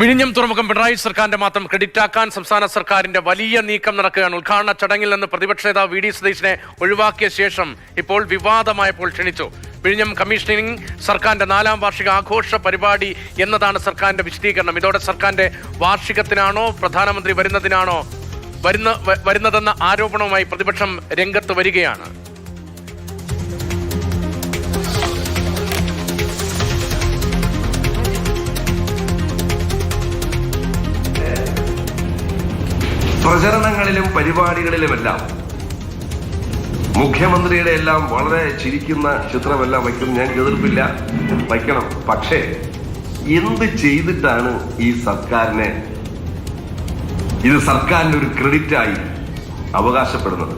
വിഴിഞ്ഞം തുറമുഖം പിണറായി സർക്കാരിന്റെ മാത്രം ക്രെഡിറ്റാക്കാൻ സംസ്ഥാന സർക്കാരിന്റെ വലിയ നീക്കം നടക്കുകയാണ്. ഉദ്ഘാടന ചടങ്ങിൽ നിന്ന് പ്രതിപക്ഷ നേതാവ് വി ഡി സതീശനെ ഒഴിവാക്കിയ ശേഷം ഇപ്പോൾ വിവാദമായപ്പോൾ ക്ഷണിച്ചു. വിഴിഞ്ഞം കമ്മീഷനിങ് സർക്കാരിന്റെ 4ാം വാർഷിക ആഘോഷ പരിപാടി എന്നതാണ് സർക്കാരിന്റെ വിശദീകരണം. ഇതോടെ സർക്കാരിന്റെ വാർഷികത്തിനാണോ പ്രധാനമന്ത്രി വരുന്നതെന്ന ആരോപണവുമായി പ്രതിപക്ഷം രംഗത്ത് വരികയാണ്. പ്രചരണങ്ങളിലും പരിപാടികളിലുമെല്ലാം മുഖ്യമന്ത്രിയുടെ എല്ലാം വളരെ ചിരിക്കുന്ന ചിത്രമെല്ലാം വയ്ക്കും. ഞാൻ എതിർപ്പില്ല, വയ്ക്കണം. പക്ഷേ എന്ത് ചെയ്തിട്ടാണ് ഈ സർക്കാരിനെ ഇത് സർക്കാരിന്റെ ഒരു ക്രെഡിറ്റായി അവകാശപ്പെടുന്നത്?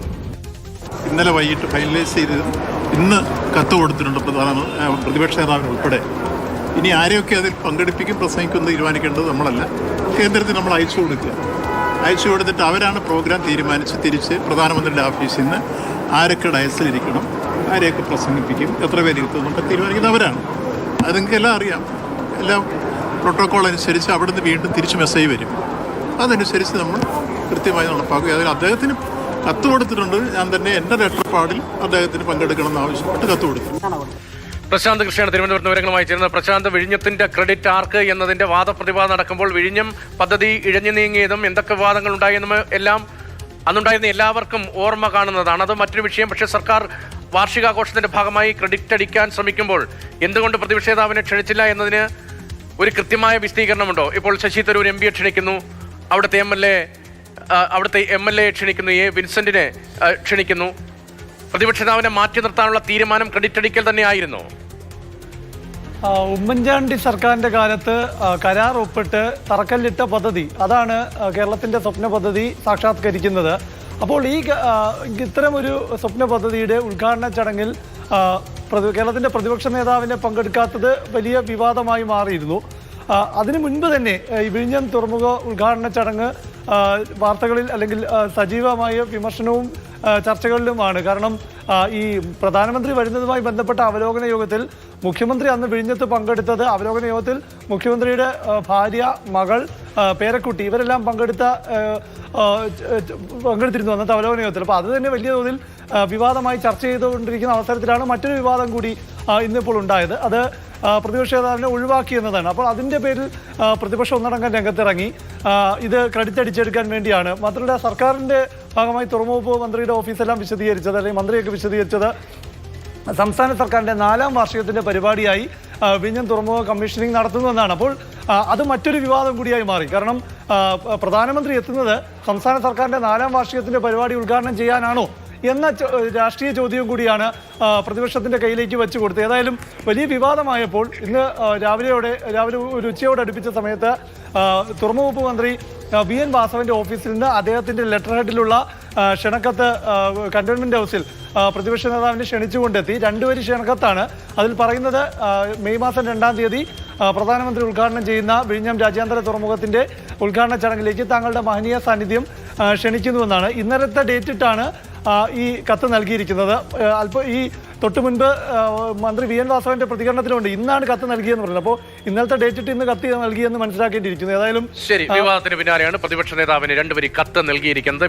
ഇന്നലെ വൈകിട്ട് ഫൈനലൈസ് ചെയ്ത് ഇന്ന് കത്ത് കൊടുത്തിട്ടുണ്ട് പ്രതിപക്ഷ നേതാവിന് ഉൾപ്പെടെ. ഇനി ആരെയൊക്കെ അതിൽ പങ്കെടുപ്പിക്കും പ്രസംഗിക്കും തീരുമാനിക്കേണ്ടത് നമ്മളല്ല, കേന്ദ്രത്തിൽ നമ്മൾ അയച്ചു കൊടുത്തിട്ട് അവരാണ് പ്രോഗ്രാം തീരുമാനിച്ച് തിരിച്ച് പ്രധാനമന്ത്രിയുടെ ഓഫീസിൽ നിന്ന് ആരൊക്കെ ഡയസിലിരിക്കണം, ആരെയൊക്കെ പ്രസംഗിപ്പിക്കും, എത്ര പേര് ഇരുത്തുന്നുണ്ട് തീരുമാനിക്കുന്നത് അവരാണ്. അത് നിങ്ങൾക്കെല്ലാം അറിയാം. എല്ലാം പ്രോട്ടോക്കോൾ അനുസരിച്ച് അവിടുന്ന് വീണ്ടും തിരിച്ച് മെസ്സേജ് വരും. അതനുസരിച്ച് നമ്മൾ കൃത്യമായി നടപ്പാക്കുക. അതിൽ അദ്ദേഹത്തിന് കത്ത് കൊടുത്തിട്ടുണ്ട്. ഞാൻ തന്നെ എൻ്റെ ലെറ്റർ പാഡിൽ അദ്ദേഹത്തിന് പങ്കെടുക്കണമെന്ന് ആവശ്യപ്പെട്ട് കത്ത് കൊടുത്തു. പ്രശാന്ത് കൃഷ്ണയാണ് തിരുവനന്തപുരത്ത് വിവരങ്ങളുമായി ചേരുന്നത്. പ്രശാന്ത്, വിഴിഞ്ഞത്തിന്റെ ക്രെഡിറ്റ് ആർക്ക് എന്നതിന്റെ വാദപ്രതിവാദം നടക്കുമ്പോൾ വിഴിഞ്ഞം പദ്ധതി ഇഴഞ്ഞു നീങ്ങിയതും എന്തൊക്കെ വിവാദങ്ങൾ ഉണ്ടായെന്നും എല്ലാം അന്നുണ്ടായിരുന്ന എല്ലാവർക്കും ഓർമ്മ കാണുന്നതാണ്. അത് മറ്റൊരു വിഷയം. പക്ഷേ സർക്കാർ വാർഷികാഘോഷത്തിന്റെ ഭാഗമായി ക്രെഡിറ്റ് അടിക്കാൻ ശ്രമിക്കുമ്പോൾ എന്തുകൊണ്ട് പ്രതിപക്ഷ നേതാവിനെ ക്ഷണിച്ചില്ല എന്നതിന് ഒരു കൃത്യമായ വിശദീകരണമുണ്ടോ? ഇപ്പോൾ ശശി തരൂർ എം പിയെ ക്ഷണിക്കുന്നു, അവിടുത്തെ എം എൽ എ ക്ഷണിക്കുന്നു, എ വിൻസെന്റിനെ ക്ഷണിക്കുന്നു. പ്രതിപക്ഷ നേതാവിനെ മാറ്റി നിർത്താനുള്ള തീരുമാനം ക്രെഡിറ്റ് അടിക്കൽ തന്നെയായിരുന്നു. ഉമ്മൻചാണ്ടി സർക്കാരിന്റെ കാലത്ത് കരാർ ഒപ്പിട്ട് തറക്കല്ലിട്ട പദ്ധതി, അതാണ് കേരളത്തിന്റെ സ്വപ്ന പദ്ധതി സാക്ഷാത്കരിക്കുന്നത്. അപ്പോൾ ഇത്തരമൊരു സ്വപ്ന പദ്ധതിയുടെ ഉദ്ഘാടന ചടങ്ങിൽ കേരളത്തിന്റെ പ്രതിപക്ഷ നേതാവിനെ പങ്കെടുക്കാത്തത് വലിയ വിവാദമായി മാറിയിരുന്നു. അതിനു മുൻപ് തന്നെ ഈ വിഴിഞ്ഞം തുറമുഖ ഉദ്ഘാടന ചടങ്ങ് വാർത്തകളിൽ അല്ലെങ്കിൽ സജീവമായ വിമർശനവും ചർച്ചകളിലുമാണ്. കാരണം ഈ പ്രധാനമന്ത്രി വരുന്നതുമായി ബന്ധപ്പെട്ട അവലോകന യോഗത്തിൽ മുഖ്യമന്ത്രി അന്ന് വിഴിഞ്ഞത്ത് പങ്കെടുത്തത്, അവലോകന യോഗത്തിൽ മുഖ്യമന്ത്രിയുടെ ഭാര്യ, മകൾ, പേരക്കുട്ടി ഇവരെല്ലാം പങ്കെടുത്തിരുന്നു അന്നത്തെ അവലോകന യോഗത്തിൽ. അപ്പോൾ അത് തന്നെ വലിയ തോതിൽ വിവാദമായി ചർച്ച ചെയ്തുകൊണ്ടിരിക്കുന്ന അവസരത്തിലാണ് മറ്റൊരു വിവാദം കൂടി ഇന്നിപ്പോൾ ഉണ്ടായത്. അത് പ്രതിപക്ഷ നേതാവിനെ ഒഴിവാക്കി എന്നതാണ്. അപ്പോൾ അതിൻ്റെ പേരിൽ പ്രതിപക്ഷം ഒന്നടങ്കം രംഗത്തിറങ്ങി ഇത് ക്രെഡിറ്റ് അടിച്ചെടുക്കാൻ വേണ്ടിയാണ്. മാത്രമല്ല, സർക്കാരിൻ്റെ ഭാഗമായി തുറമുഖ മന്ത്രിയുടെ ഓഫീസെല്ലാം വിശദീകരിച്ചത്, അല്ലെങ്കിൽ മന്ത്രിയൊക്കെ വിശദീകരിച്ചത്, സംസ്ഥാന സർക്കാരിൻ്റെ 4ാം വാർഷികത്തിൻ്റെ പരിപാടിയായി വിഴിഞ്ഞം തുറമുഖ കമ്മീഷനിങ് നടത്തുന്നതെന്നാണ്. അപ്പോൾ അത് മറ്റൊരു വിവാദം കൂടിയായി മാറി. കാരണം പ്രധാനമന്ത്രി എത്തുന്നത് സംസ്ഥാന സർക്കാരിൻ്റെ 4ാം വാർഷികത്തിൻ്റെ പരിപാടി ഉദ്ഘാടനം ചെയ്യാനാണോ എന്ന രാഷ്ട്രീയ ചോദ്യം കൂടിയാണ് പ്രതിപക്ഷത്തിൻ്റെ കയ്യിലേക്ക് വെച്ച് കൊടുത്തത്. ഏതായാലും വലിയ വിവാദമായപ്പോൾ ഇന്ന് രാവിലെ ഒരു ഉച്ചയോട് അടുപ്പിച്ച സമയത്ത് തുറമുഖ മന്ത്രി വി എൻ വാസവന്റെ ഓഫീസിൽ നിന്ന് അദ്ദേഹത്തിന്റെ ലെറ്റർ ഹെഡിലുള്ള ക്ഷണക്കത്ത് കന്റോൺമെന്റ് ഹൗസിൽ പ്രതിപക്ഷ നേതാവിനെ ക്ഷണിച്ചുകൊണ്ടെത്തി. 2 വരി ക്ഷണക്കത്താണ്. അതിൽ പറയുന്നത് മെയ് മാസം 2-ാം തീയതി പ്രധാനമന്ത്രി ഉദ്ഘാടനം ചെയ്യുന്ന വിഴിഞ്ഞം രാജ്യാന്തര തുറമുഖത്തിന്റെ ഉദ്ഘാടന ചടങ്ങിലേക്ക് താങ്കളുടെ മഹനീയ സാന്നിധ്യം ക്ഷണിക്കുന്നുവെന്നാണ്. ഇന്നലത്തെ ഡേറ്റിട്ടാണ് ഈ കത്ത് നൽകിയിരിക്കുന്നത്. ഈ തൊട്ടു മുൻപ് മന്ത്രി വി എൻ വാസവന്റെ പ്രതികരണത്തിലുണ്ട് ഇന്നാണ് കത്ത് നൽകിയെന്ന് പറഞ്ഞത്. അപ്പോൾ ഇന്നലത്തെ ഡേറ്റിട്ട് ഇന്ന് കത്ത് നൽകിയെന്ന് മനസ്സിലാക്കേണ്ടിയിരിക്കുന്നു. ഏതായാലും ശരി, വിവാദത്തിന് പിന്നാലെയാണ് പ്രതിപക്ഷ നേതാവിന് 2 വരി കത്ത് നൽകിയിരിക്കുന്നത്.